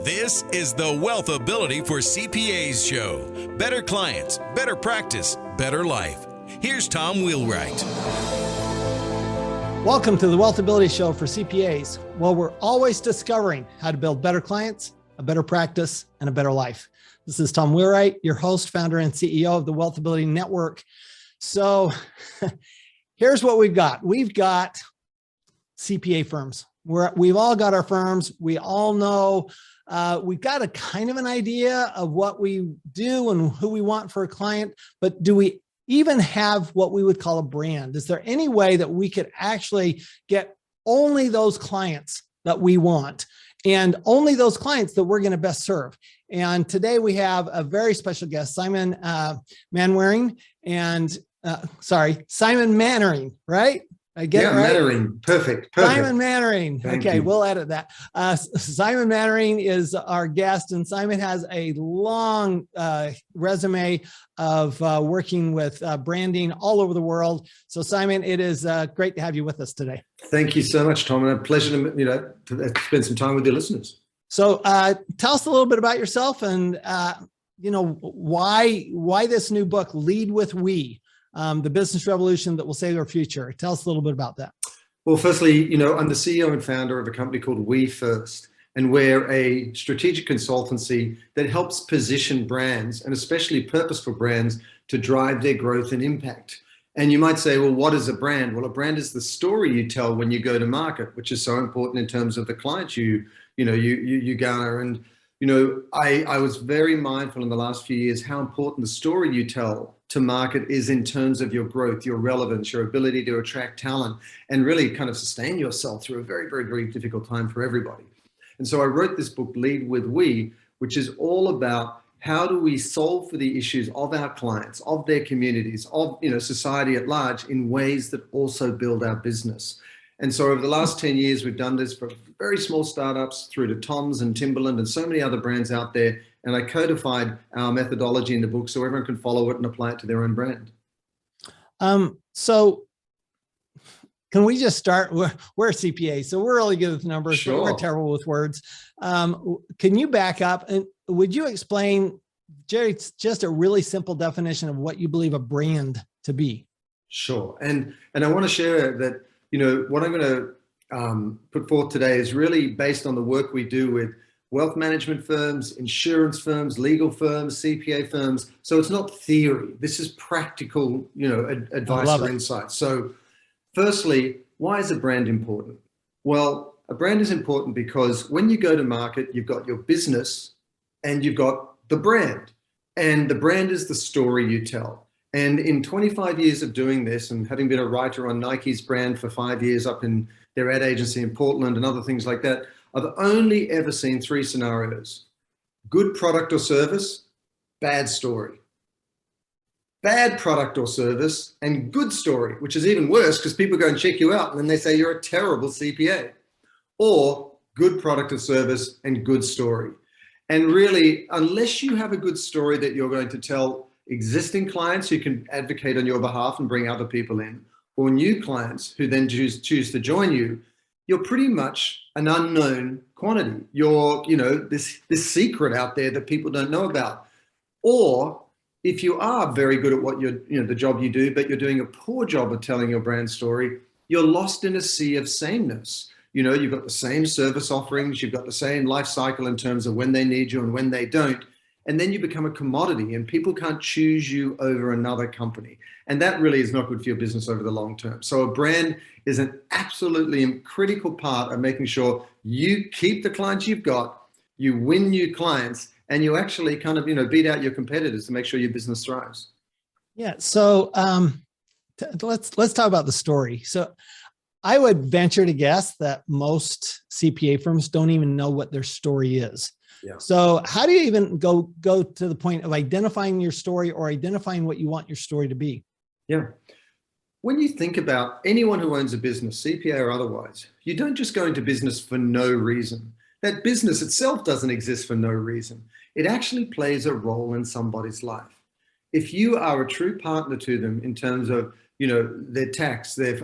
This is the WealthAbility for CPAs show. Better clients, better practice, better life. Here's Tom Wheelwright. Welcome to the WealthAbility show for CPAs. Well, we're always discovering how to build better clients, a better practice, and a better life. This is Tom Wheelwright, your host, founder, and CEO of the WealthAbility Network. So here's what we've got. We've got CPA firms. We've all got our firms. We all know we've got a kind of an idea of what we do and who we want for a client, but do we even have what we would call a brand? Is there any way that we could actually get only those clients that we want and only those clients that we're going to best serve? And today we have a very special guest, Simon Mainwaring, and Simon Mainwaring, right? I get it right? Mainwaring. Perfect. Simon Mainwaring. Thank Okay, you. we'll edit that. Simon Mainwaring is our guest, and Simon has a long resume of working with branding all over the world. So Simon, it is great to have you with us today. Thank you so much, Tom, and a pleasure to spend some time with your listeners. So tell us a little bit about yourself and why this new book, Lead with We. The business revolution that will save our future. Tell us a little bit about that. Well, firstly, I'm the CEO and founder of a company called We First, and we're a strategic consultancy that helps position brands, and especially purposeful brands, to drive their growth and impact. And you might say, well, what is a brand? Well, a brand is the story you tell when you go to market, which is so important in terms of the clients you garner. And I was very mindful in the last few years how important the story you tell to market is in terms of your growth, your relevance, your ability to attract talent, and really kind of sustain yourself through a very, very, very difficult time for everybody. And so I wrote this book, Lead with We, which is all about how do we solve for the issues of our clients, of their communities, of society at large in ways that also build our business. And so over the last 10 years, we've done this for very small startups through to Tom's and Timberland and so many other brands out there. And I codified our methodology in the book so everyone can follow it and apply it to their own brand. So can we just start? We're CPAs, so we're really good with numbers, Sure. but we're terrible with words. Can you back up and would you explain, Jerry, just a really simple definition of what you believe a brand to be? Sure. And I want to share that, what I'm going to put forth today is really based on the work we do with wealth management firms, insurance firms, legal firms, CPA firms. So it's not theory. This is practical, advice or insight. So firstly, why is a brand important? Well, a brand is important because when you go to market, you've got your business and you've got the brand. And the brand is the story you tell. And in 25 years of doing this and having been a writer on Nike's brand for 5 years up in their ad agency in Portland and other things like that, I've only ever seen 3 scenarios: good product or service, bad story. Bad product or service, and good story, which is even worse because people go and check you out and then they say you're a terrible CPA. Or good product or service and good story. And really, unless you have a good story that you're going to tell existing clients who can advocate on your behalf and bring other people in, or new clients who then choose to join you, you're pretty much an unknown quantity. You're, this secret out there that people don't know about. Or if you are very good at what the job you do, but you're doing a poor job of telling your brand story, you're lost in a sea of sameness. You've got the same service offerings, you've got the same life cycle in terms of when they need you and when they don't. And then you become a commodity and people can't choose you over another company. And that really is not good for your business over the long term. So a brand is an absolutely critical part of making sure you keep the clients you've got, you win new clients, and you actually kind of, beat out your competitors to make sure your business thrives. Yeah. So let's talk about the story. So I would venture to guess that most CPA firms don't even know what their story is. Yeah. So how do you even go to the point of identifying your story or identifying what you want your story to be? Yeah. When you think about anyone who owns a business, CPA or otherwise, you don't just go into business for no reason. That business itself doesn't exist for no reason. It actually plays a role in somebody's life. If you are a true partner to them in terms of their tax, their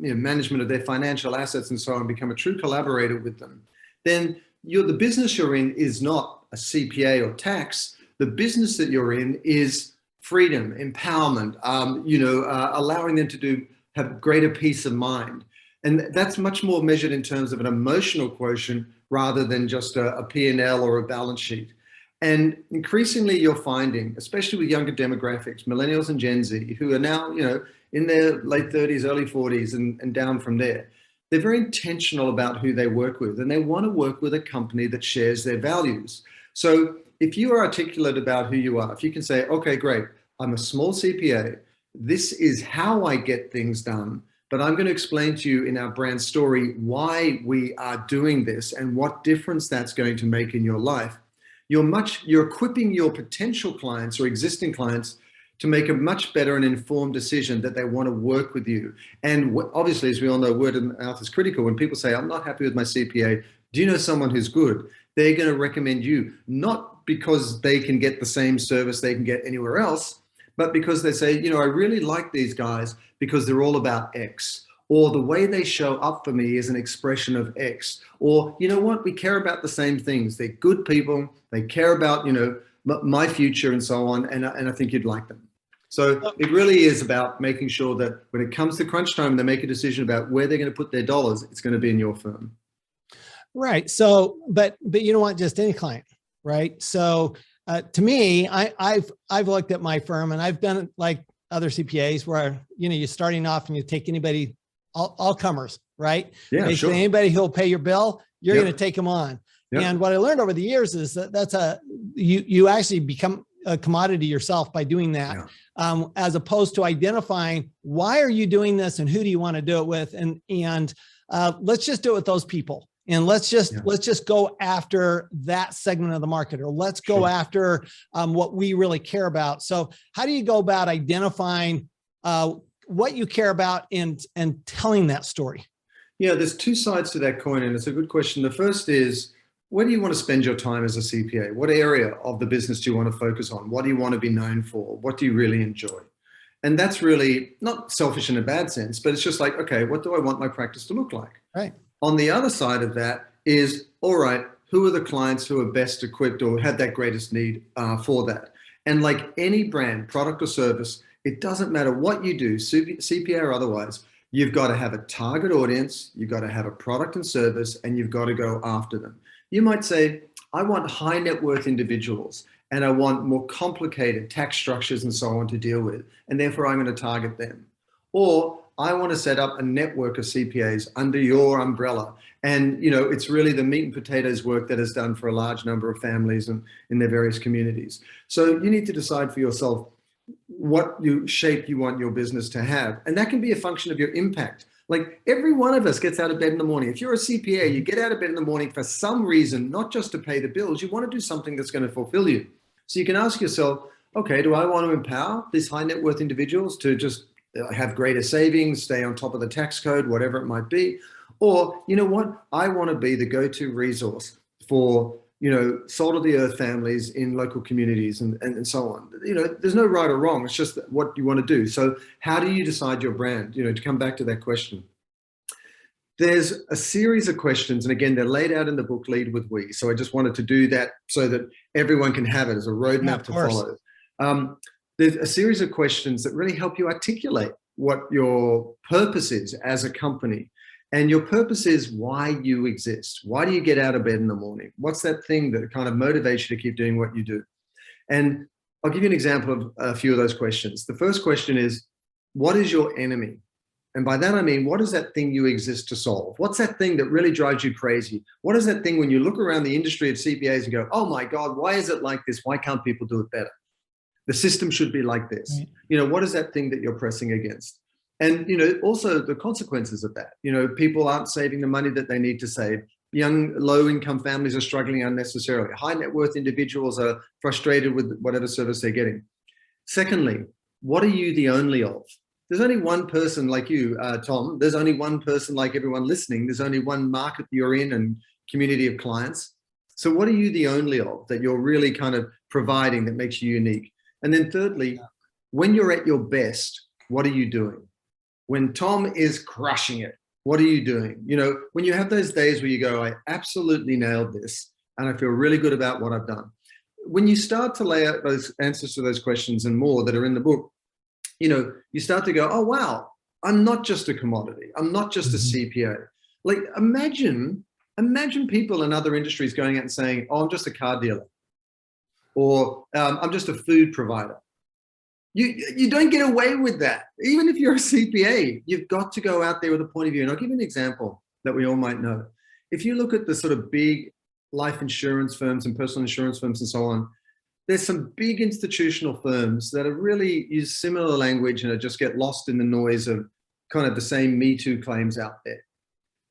management of their financial assets and so on, become a true collaborator with them, then the business you're in is not a CPA or tax. The business that you're in is freedom, empowerment, allowing them to have greater peace of mind. And that's much more measured in terms of an emotional quotient rather than just a P&L or a balance sheet. And increasingly you're finding, especially with younger demographics, millennials and Gen Z, who are now, in their late 30s, early 40s and down from there, they're very intentional about who they work with, and they want to work with a company that shares their values. So if you are articulate about who you are, if you can say, okay, great, I'm a small CPA, this is how I get things done, but I'm going to explain to you in our brand story why we are doing this and what difference that's going to make in your life. You're equipping your potential clients or existing clients to make a much better and informed decision that they want to work with you. And obviously, as we all know, word of mouth is critical. When people say, I'm not happy with my CPA, do you know someone who's good? They're going to recommend you, not because they can get the same service they can get anywhere else, but because they say, I really like these guys because they're all about X, or the way they show up for me is an expression of X, or, you know what, we care about the same things. They're good people. They care about, my future and so on. And I think you'd like them. So it really is about making sure that when it comes to crunch time, they make a decision about where they're going to put their dollars, it's going to be in your firm. Right. So, but you don't want just any client, right? So to me, I've looked at my firm, and I've done it like other CPAs where, you're starting off and you take anybody, all comers, right? Yeah, basically sure. Anybody who'll pay your bill, you're going to take them on. Yep. And what I learned over the years is that you actually become a commodity yourself by doing that. Yeah. As opposed to identifying why are you doing this and who do you want to do it with, and let's just do it with those people, and let's just go after that segment of the market, or let's go after what we really care about. So how do you go about identifying what you care about and telling that story? Yeah, there's two sides to that coin, and it's a good question. The first is, where do you want to spend your time as a CPA? What area of the business do you want to focus on? What do you want to be known for? What do you really enjoy? And that's really not selfish in a bad sense, but it's just like, okay, what do I want my practice to look like? Right. On the other side of that is, all right, who are the clients who are best equipped or have that greatest need for that? And like any brand, product or service, it doesn't matter what you do, CPA or otherwise, you've got to have a target audience, you've got to have a product and service, and you've got to go after them. You might say, I want high net worth individuals, and I want more complicated tax structures and so on to deal with, and therefore I'm going to target them. Or I want to set up a network of CPAs under your umbrella. And, it's really the meat and potatoes work that is done for a large number of families and in their various communities. So you need to decide for yourself what shape you want your business to have. And that can be a function of your impact. Like every one of us gets out of bed in the morning. If you're a CPA, you get out of bed in the morning for some reason, not just to pay the bills. You want to do something that's going to fulfill you. So you can ask yourself, okay, do I want to empower these high net worth individuals to just have greater savings, stay on top of the tax code, whatever it might be? Or, you know what? I want to be the go-to resource for, salt of the earth families in local communities and so on. There's no right or wrong. It's just what you want to do. So how do you decide your brand? To come back to that question, there's a series of questions. And again, they're laid out in the book, Lead with We. So I just wanted to do that so that everyone can have it as a roadmap to follow. There's a series of questions that really help you articulate what your purpose is as a company. And your purpose is why you exist. Why do you get out of bed in the morning? What's that thing that kind of motivates you to keep doing what you do? And I'll give you an example of a few of those questions. The first question is, what is your enemy? And by that, I mean, what is that thing you exist to solve? What's that thing that really drives you crazy? What is that thing when you look around the industry of CPAs and go, oh my God, why is it like this? Why can't people do it better? The system should be like this. Right. What is that thing that you're pressing against? And, also the consequences of that. People aren't saving the money that they need to save. Young, low-income families are struggling unnecessarily. High net worth individuals are frustrated with whatever service they're getting. Secondly, what are you the only of? There's only one person like you, Tom. There's only one person like everyone listening. There's only one market you're in and community of clients. So what are you the only of that you're really kind of providing that makes you unique? And then thirdly, when you're at your best, what are you doing? When Tom is crushing it, What are you doing? You know, when you have those days where you go, I absolutely nailed this and I feel really good about what I've done. When you start to lay out those answers to those questions and more that are in the book, you know, you start to go, oh, wow, I'm not just a commodity. I'm not just a CPA. Like imagine people in other industries going out and saying, oh, I'm just a car dealer, or I'm just a food provider. You don't get away with that. Even if you're a CPA, you've got to go out there with a point of view. And I'll give you an example that we all might know. If you look at the sort of big life insurance firms and personal insurance firms and so on, there's some big institutional firms that are really use similar language and just get lost in the noise of kind of the same Me Too claims out there.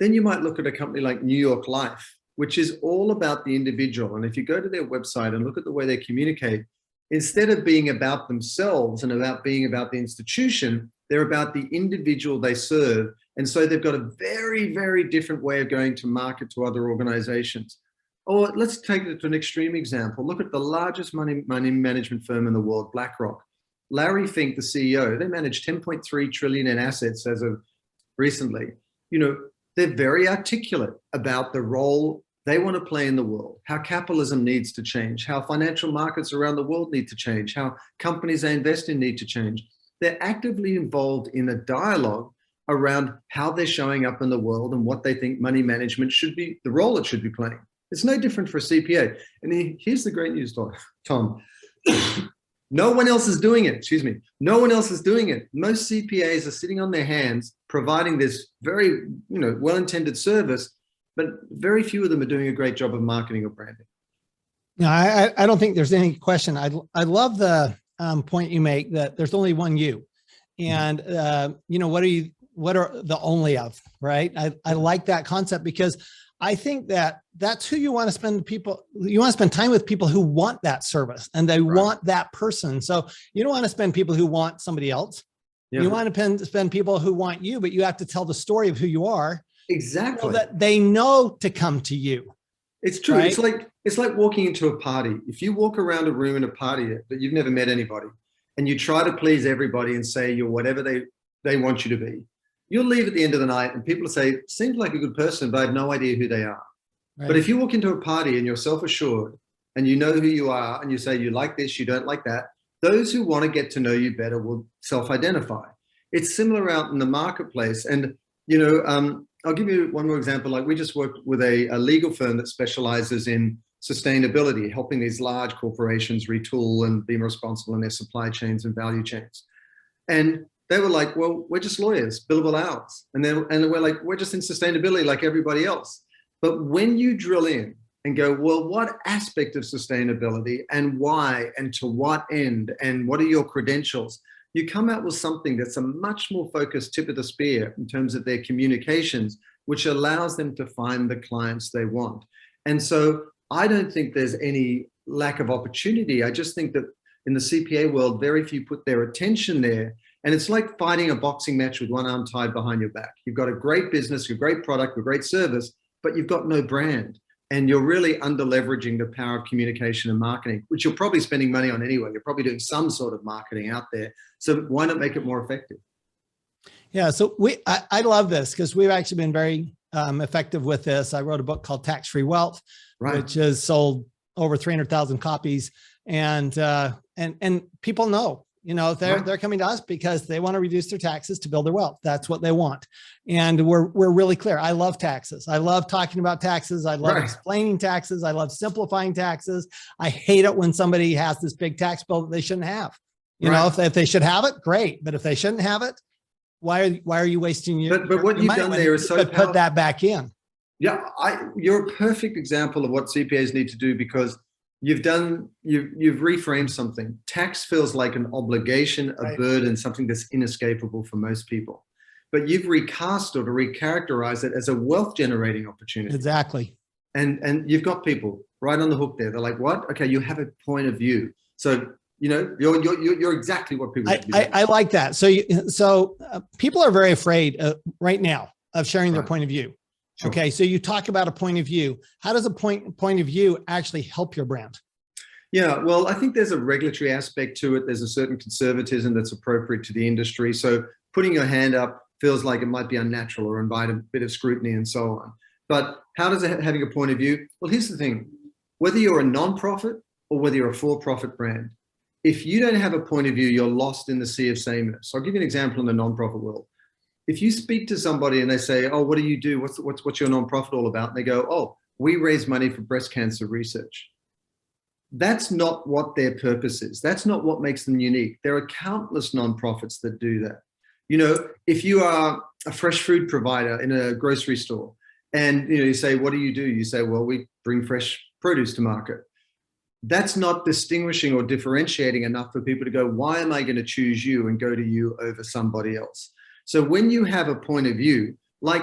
Then you might look at a company like New York Life, which is all about the individual. And if you go to their website and look at the way they communicate, instead of being about themselves and about being about the institution, they're about the individual they serve. And so they've got a very, very different way of going to market to other organizations. Or let's take it to an extreme example. Look at the largest money management firm in the world, BlackRock. Larry Fink, the CEO, they manage 10.3 trillion in assets as of recently. You know, they're very articulate about the role they want to play in the world, how capitalism needs to change, how financial markets around the world need to change, how companies they invest in need to change. They're actively involved in a dialogue around how they're showing up in the world and what they think money management should be, the role it should be playing. It's no different for a CPA. And here's the great news, Tom. No one else is doing it. Excuse me. No one else is doing it. Most CPAs are sitting on their hands, providing this very, well-intended service, but very few of them are doing a great job of marketing or branding. No, I don't think there's any question. I love the point you make that there's only one you, and what are the only of, right? I like that concept because I think that's who you want to spend you want to spend time with people who want that service and they want that person. So you don't want to spend people who want somebody else. Yeah. You want to spend people who want you, but you have to tell the story of who you are. Exactly. So that they know to come to you. It's true. Right? It's like walking into a party. If you walk around a room in a party that you've never met anybody and you try to please everybody and say you're whatever they want you to be, you'll leave at the end of the night and people say, seems like a good person, but I have no idea who they are. Right. But if you walk into a party and you're self-assured and you know who you are and you say you like this, you don't like that, those who want to get to know you better will self-identify. It's similar out in the marketplace. And, I'll give you one more example. Like we just worked with a legal firm that specializes in sustainability, helping these large corporations retool and be responsible in their supply chains and value chains. And they were like, well, we're just lawyers, billable hours. And we're like, we're just in sustainability like everybody else. But when you drill in and go, well, what aspect of sustainability and why and to what end and what are your credentials? You come out with something that's a much more focused tip of the spear in terms of their communications, which allows them to find the clients they want. And so I don't think there's any lack of opportunity. I just think that in the CPA world, very few put their attention there. And it's like fighting a boxing match with one arm tied behind your back. You've got a great business, a great product, a great service, but you've got no brand. And you're really under leveraging the power of communication and marketing, which you're probably spending money on anyway. You're probably doing some sort of marketing out there. So why not make it more effective? Yeah, so I love this because we've actually been very effective with this. I wrote a book called Tax-Free Wealth, which has sold over 300,000 copies. And people know. They're coming to us because they want to reduce their taxes to build their wealth. That's what they want. And we're really clear. I love taxes. I love talking about taxes. I love explaining taxes. I love simplifying taxes. I hate it when somebody has this big tax bill that they shouldn't have. If they should have it, great. But if they shouldn't have it, why are you wasting your But what you've done there is so powerful. Put that back in. Yeah, you're a perfect example of what CPAs need to do because you've reframed something. Tax feels like an obligation, a burden, something that's inescapable for most people. But you've recast it or recharacterized it as a wealth generating opportunity. Exactly. And you've got people right on the hook there. They're like, what? Okay, you have a point of view. So, you're exactly what people should be doing. I like that. So people are very afraid right now of sharing their point of view. Sure. Okay. So you talk about a point of view. How does a point of view actually help your brand? Yeah, well, I think there's a regulatory aspect to it. There's a certain conservatism that's appropriate to the industry. So putting your hand up, feels like it might be unnatural or invite a bit of scrutiny and so on. But how does it, having a point of view? Well, here's the thing. Whether you're a non-profit or whether you're a for-profit brand, if you don't have a point of view, you're lost in the sea of sameness. So I'll give you an example in the non-profit world. If you speak to somebody and they say, oh, what do you do? What's your non-profit all about? And they go, oh, we raise money for breast cancer research. That's not what their purpose is. That's not what makes them unique. There are countless non-profits that do that. You know, if you are a fresh food provider in a grocery store and you say, what do? You say, well, we bring fresh produce to market. That's not distinguishing or differentiating enough for people to go, why am I going to choose you and go to you over somebody else? So when you have a point of view, like,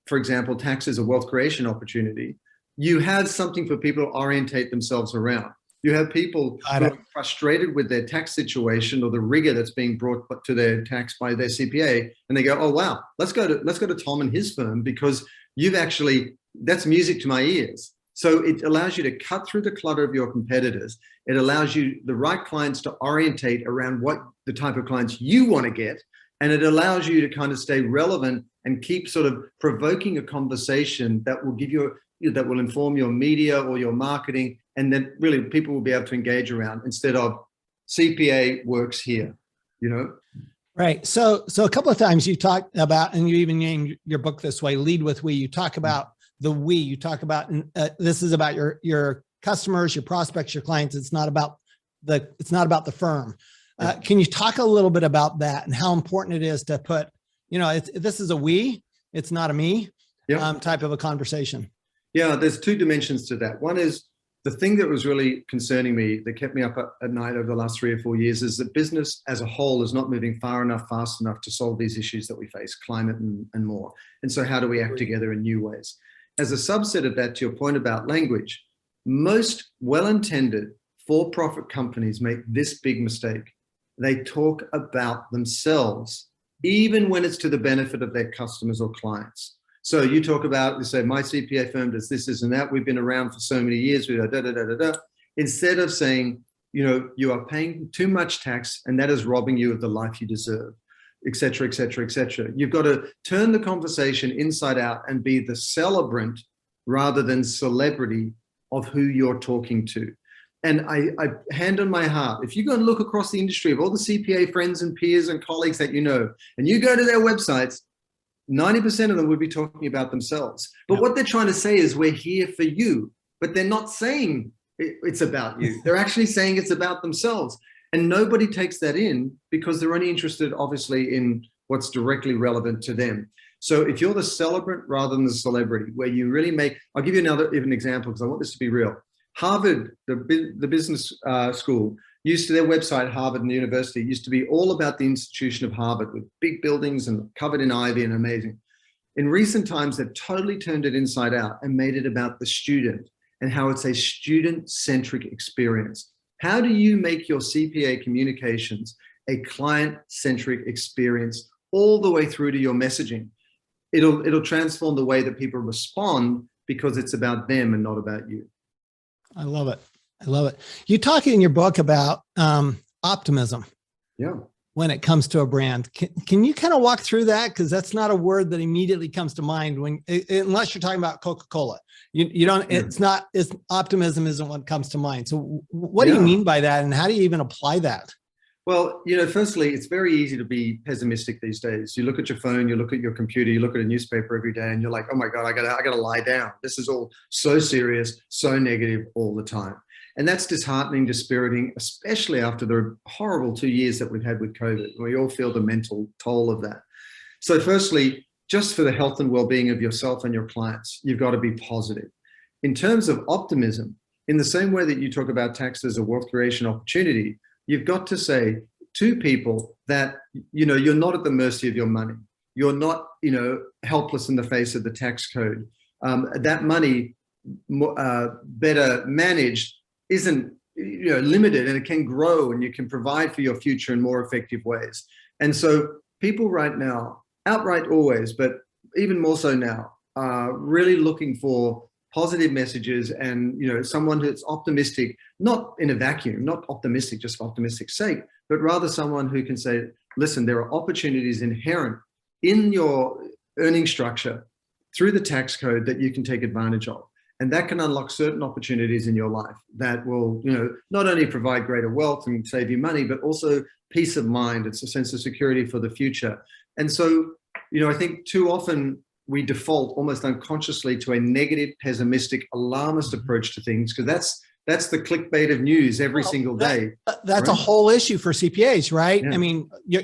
for example, tax is a wealth creation opportunity, you have something for people to orientate themselves around. You have people who are frustrated with their tax situation or the rigor that's being brought to their tax by their CPA, and they go, oh, wow, let's go to Tom and his firm because that's music to my ears. So it allows you to cut through the clutter of your competitors. It allows you the right clients to orientate around what the type of clients you want to get. And it allows you to kind of stay relevant and keep sort of provoking a conversation that will that will inform your media or your marketing. And then really people will be able to engage around instead of CPA works here, Right. So a couple of times you talked about, and you even named your book this way, Lead with We. You talk about the we. You talk about this is about your customers, your prospects, your clients. It's not about the firm. Can you talk a little bit about that and how important it is to put, this is a we, it's not a me type of a conversation? Yeah, there's two dimensions to that. One is the thing that was really concerning me, that kept me up at night over the last 3 or 4 years, is that business as a whole is not moving fast enough to solve these issues that we face, climate and more. And so how do we act together in new ways? As a subset of that, to your point about language, most well-intended for-profit companies make this big mistake. They talk about themselves, even when it's to the benefit of their customers or clients. So you talk about, you say, my CPA firm does this and that. We've been around for so many years. We Instead of saying, you are paying too much tax and that is robbing you of the life you deserve, et cetera, et cetera, et cetera. You've got to turn the conversation inside out and be the celebrant rather than celebrity of who you're talking to. And I hand on my heart, if you go and look across the industry of all the CPA friends and peers and colleagues that and you go to their websites, 90% of them would be talking about themselves. But what they're trying to say is, we're here for you. But they're not saying it's about you. They're actually saying it's about themselves. And nobody takes that in because they're only interested, obviously, in what's directly relevant to them. So if you're the celebrant rather than the celebrity, where you really I'll give you another even example because I want this to be real. Harvard, the business school, their website, Harvard and the university, used to be all about the institution of Harvard with big buildings and covered in ivy and amazing. In recent times, they've totally turned it inside out and made it about the student and how it's a student-centric experience. How do you make your CPA communications a client-centric experience all the way through to your messaging? It'll transform the way that people respond because it's about them and not about you. I love it. I love it. You talk in your book about optimism. Yeah. When it comes to a brand, can you kind of walk through that? Because that's not a word that immediately comes to mind unless you're talking about Coca-Cola. You don't. It's optimism isn't what comes to mind. So what do you mean by that, and how do you even apply that? Well, firstly, it's very easy to be pessimistic these days. You look at your phone, you look at your computer, you look at a newspaper every day, and you're like, oh my God, I gotta lie down. This is all so serious, so negative all the time. And that's disheartening, dispiriting, especially after the horrible 2 years that we've had with COVID. We all feel the mental toll of that. So firstly, just for the health and well-being of yourself and your clients, you've got to be positive. In terms of optimism, in the same way that you talk about tax as a wealth creation opportunity, you've got to say to people that, you're not at the mercy of your money. You're not, helpless in the face of the tax code. That money, better managed, isn't limited, and it can grow, and you can provide for your future in more effective ways. And so people right now, outright always, but even more so now, are really looking for positive messages and someone who's optimistic, not in a vacuum, not optimistic just for optimistic sake, but rather someone who can say, listen, there are opportunities inherent in your earning structure through the tax code that you can take advantage of. And that can unlock certain opportunities in your life that will, not only provide greater wealth and save you money, but also peace of mind. It's a sense of security for the future. And so, I think too often we default almost unconsciously to a negative, pessimistic, alarmist approach to things, because that's the clickbait of news every single day. That's right? a whole issue for CPAs, right? Yeah. I mean, you're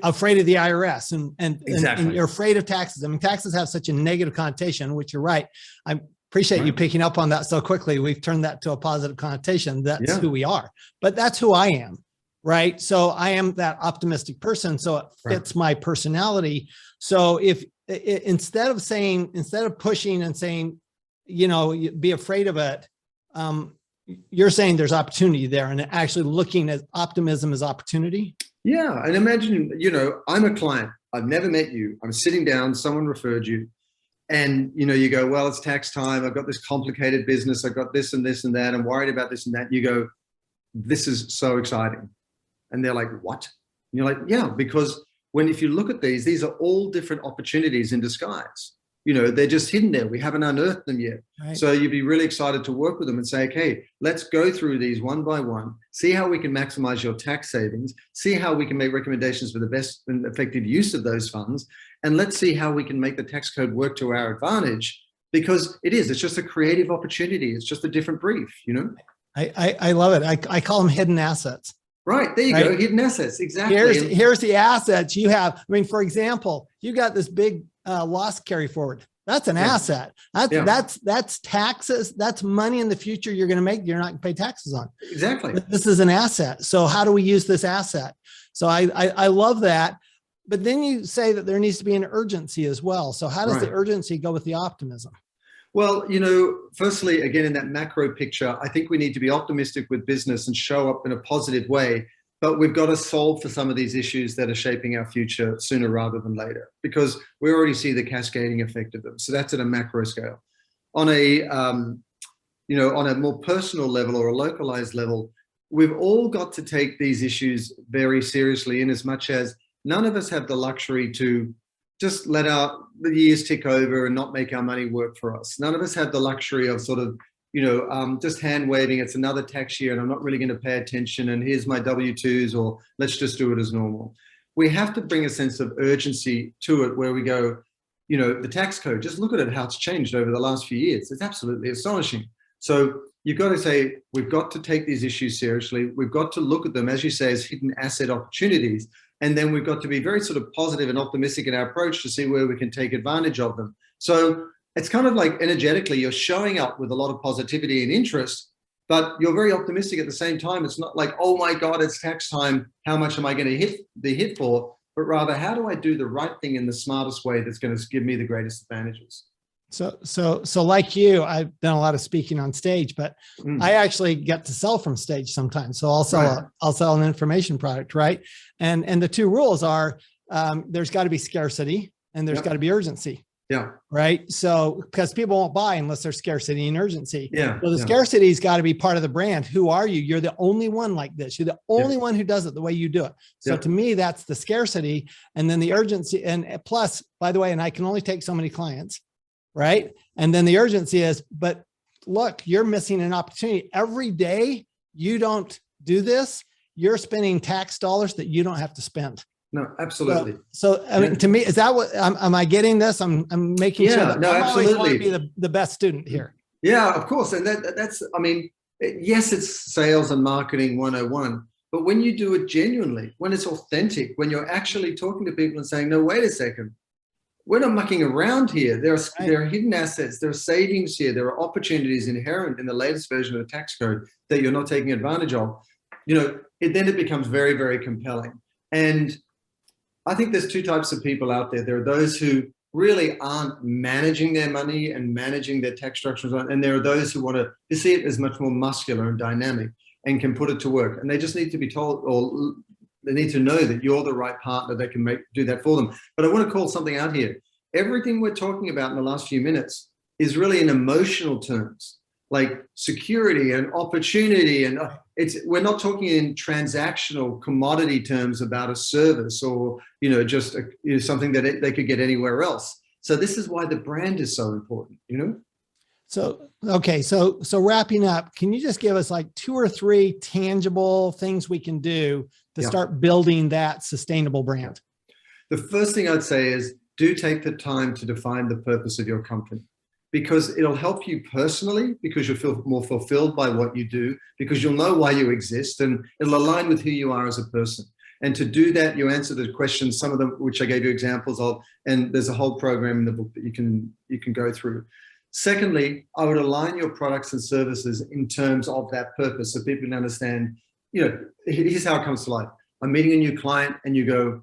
afraid of the IRS and you're afraid of taxes. I mean, taxes have such a negative connotation, which you're right. I appreciate you picking up on that so quickly. We've turned that to a positive connotation. That's who we are, but that's who I am, right? So I am that optimistic person. So it fits my personality. So if instead of pushing and saying, be afraid of it, you're saying there's opportunity there, and actually looking at optimism as opportunity. Yeah. And imagine, I'm a client. I've never met you. I'm sitting down, someone referred you, and, you go, well, it's tax time. I've got this complicated business. I've got this and this and that. I'm worried about this and that. You go, this is so exciting. And they're like, what? And you're like, yeah, because if you look at these are all different opportunities in disguise. They're just hidden there. We haven't unearthed them yet. Right. So you'd be really excited to work with them and say, okay, let's go through these one by one, see how we can maximize your tax savings, see how we can make recommendations for the best and effective use of those funds. And let's see how we can make the tax code work to our advantage, because it's just a creative opportunity. It's just a different brief, I love it. I call them hidden assets. Right. There you go. Hidden assets. Exactly. Here's the assets you have. I mean, for example, you got this big loss carry forward. That's an asset. That's taxes. That's money in the future you're going to make. You're not going to pay taxes on. Exactly. This is an asset. So how do we use this asset? So I love that. But then you say that there needs to be an urgency as well. So how does the urgency go with the optimism? Well, firstly, again, in that macro picture, I think we need to be optimistic with business and show up in a positive way. But we've got to solve for some of these issues that are shaping our future sooner rather than later, because we already see the cascading effect of them. So that's at a macro scale. On a, on a more personal level or a localized level, we've all got to take these issues very seriously, in as much as none of us have the luxury to just let the years tick over and not make our money work for us. None of us have the luxury of sort of, just hand waving, it's another tax year and I'm not really going to pay attention, and here's my W-2s, or let's just do it as normal. We have to bring a sense of urgency to it, where we go, the tax code, just look at it, how it's changed over the last few years. It's absolutely astonishing. So you've got to say, we've got to take these issues seriously. We've got to look at them, as you say, as hidden asset opportunities. And then we've got to be very sort of positive and optimistic in our approach to see where we can take advantage of them. So it's kind of like energetically, you're showing up with a lot of positivity and interest, but you're very optimistic at the same time. It's not like, oh my God, it's tax time. How much am I going to be hit for? But rather, how do I do the right thing in the smartest way that's going to give me the greatest advantages? So like you, I've done a lot of speaking on stage, but I actually get to sell from stage sometimes. So I'll sell an information product, right? And the two rules are, there's got to be scarcity and there's got to be urgency. Yeah. Right. So because people won't buy unless there's scarcity and urgency. Yeah. So the scarcity's got to be part of the brand. Who are you? You're the only one like this. You're the only one who does it the way you do it. So to me, that's the scarcity. And then the urgency. And plus, by the way, and I can only take so many clients. Right. And then the urgency is, but look, you're missing an opportunity. Every day you don't do this, you're spending tax dollars that you don't have to spend. No, absolutely. So I mean, to me, is that what, am I getting this? I'm making sure that I always want to be the best student here. Yeah, of course. And that's, I mean, yes, it's sales and marketing 101, but when you do it genuinely, when it's authentic, when you're actually talking to people and saying, no, wait a second, we're not mucking around here. There are hidden assets, there are savings here, there are opportunities inherent in the latest version of the tax code that you're not taking advantage of. Then it becomes very, very compelling. And I think there's two types of people out there. There are those who really aren't managing their money and managing their tax structures, and there are those who want to see it as much more muscular and dynamic and can put it to work. And they just need to be told, or they need to know that you're the right partner that can do that for them. But I want to call something out here. Everything we're talking about in the last few minutes is really in emotional terms. like security and opportunity. And we're not talking in transactional commodity terms about a service or, just something that they could get anywhere else. So this is why the brand is so important, So, okay. So wrapping up, can you just give us like 2 or 3 tangible things we can do to start building that sustainable brand? The first thing I'd say is do take the time to define the purpose of your company, because it'll help you personally, because you'll feel more fulfilled by what you do, because you'll know why you exist, and it'll align with who you are as a person. And to do that, you answer the questions, some of them which I gave you examples of, and there's a whole program in the book that you can go through. Secondly, I would align your products and services in terms of that purpose, so people can understand, here's how it comes to life. I'm meeting a new client and you go,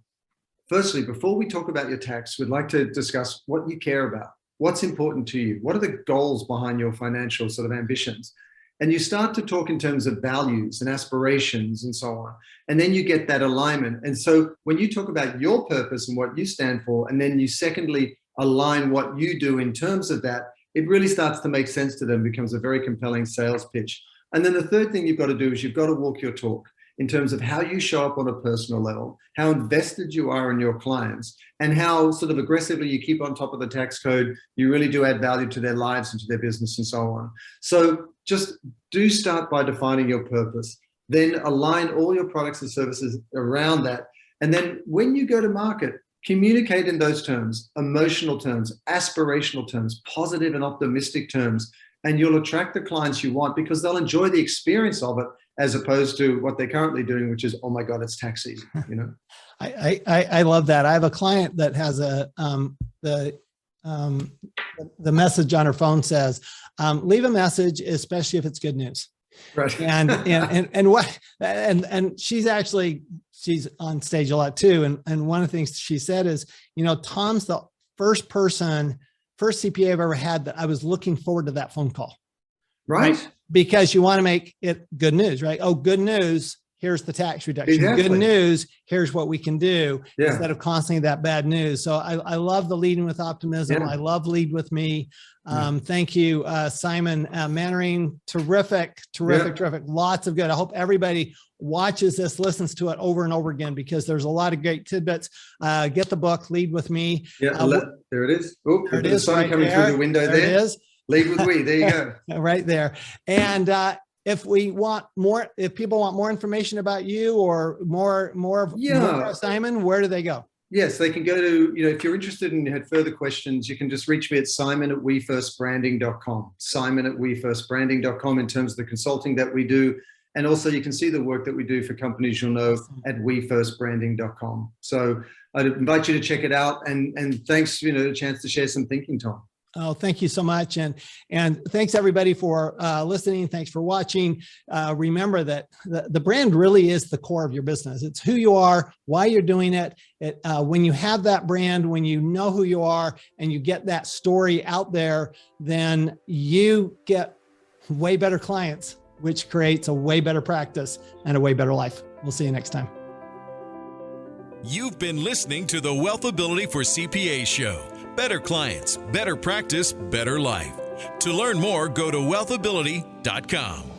firstly, before we talk about your tax, we'd like to discuss what you care about. What's important to you? What are the goals behind your financial sort of ambitions? And you start to talk in terms of values and aspirations and so on. And then you get that alignment. And so when you talk about your purpose and what you stand for, and then you secondly align what you do in terms of that, it really starts to make sense to them, becomes a very compelling sales pitch. And then the third thing you've got to do is you've got to walk your talk in terms of how you show up on a personal level, how invested you are in your clients, and how sort of aggressively you keep on top of the tax code. You really do add value to their lives and to their business and so on. So just do start by defining your purpose, then align all your products and services around that. And then when you go to market, communicate in those terms, emotional terms, aspirational terms, positive and optimistic terms, and you'll attract the clients you want because they'll enjoy the experience of it, as opposed to what they're currently doing, which is, oh my God, it's tax season, I love that. I have a client that has the message on her phone says, leave a message, especially if it's good news. Right. And she's on stage a lot too. And one of the things she said is, Tom's the first CPA I've ever had that I was looking forward to that phone call. Right. Because you want to make it good news, right? Oh, good news. Here's the tax reduction. Exactly. Good news. Here's what we can do instead of constantly that bad news. So I love the leading with optimism. I love lead with me. Thank you, Simon Mainwaring. Terrific. Lots of good. I hope everybody watches this, listens to it over and over again, because there's a lot of great tidbits. Get the book, Lead with Me. There it is. Oh, there it is. The sun coming through the window there. There it is. Lead with We. There you go. Right there. And if people want more information about you or more Simon, where do they go? Yes, they can go to, if you're interested and had further questions, you can just reach me at simon@wefirstbranding.com, simon@wefirstbranding.com, in terms of the consulting that we do. And also you can see the work that we do for companies you'll know at wefirstbranding.com. So I'd invite you to check it out. And thanks, a chance to share some thinking, Tom. Oh, thank you so much. And thanks everybody for listening. Thanks for watching. Remember that the brand really is the core of your business. It's who you are, why you're doing it. When you have that brand, when you know who you are and you get that story out there, then you get way better clients, which creates a way better practice and a way better life. We'll see you next time. You've been listening to the WealthAbility for CPA show. Better clients, better practice, better life. To learn more, go to WealthAbility.com.